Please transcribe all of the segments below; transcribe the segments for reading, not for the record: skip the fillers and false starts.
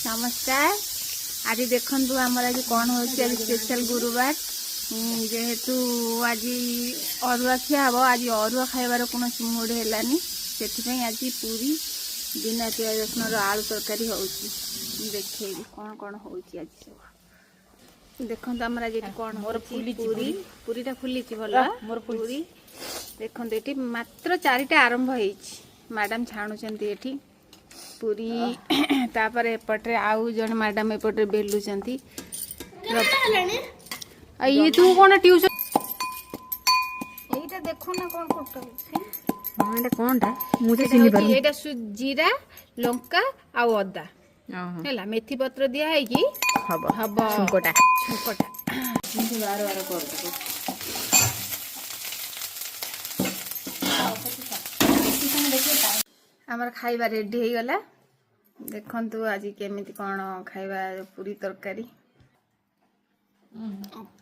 नमस्कार। आज देखु आमर आज कौन हो स्पेशल गुरुवार जेहेतु आज अरुआ खिया हम आज अरुआ खाइबार कौन मूड है से आज पूरी बिना प्याज रसुन आलू तरकारी हो देखे कौन कौन हो आज सब देखो आमर आज कौन पूरी पूरीटा फुली भल मोर पूरी देखो ये मात्र 4टा आरंभ हो मैडम छाणुंट ये पूरी तापर एपटे आउ जन मैडम एपटे बेलुंट ये तू कौन ट्यूशन एटा देखो ना कौन हां एटा कोनटा मुझे चिनी पर एटा जीरा लंका आ अदा हैला मेथी पत्र दिया है कि हब हब छुंकोटा मुझे बार बार कर दो आमर खाइबा रेडी हो गला देखंतु आज केमिति कौन खाइबा पूरी तरकारी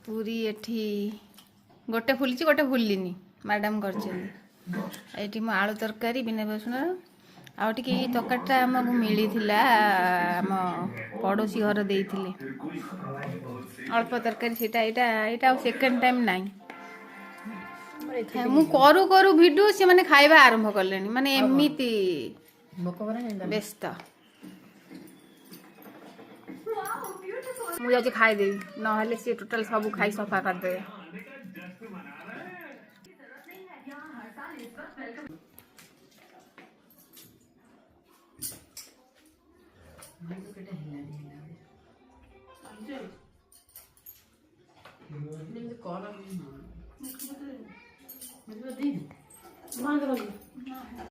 पूरी एठी गोटे फुलिची गोटे फुलिनी मैडम करछन मो आलू तरकारी बिना बेसन आउ टिके तकाटा हमको मिली आम पड़ोसी घर देइथिले अल्प तरकारी सेटा एटा एटा सेकंड टाइम नाही मु करू करू भिडियो से माने खाइबा आरंभ करलेनी माने एमिति व्यस्त मुझे आज खाई देवी ना सी टोटल सब खाई सफा कर दे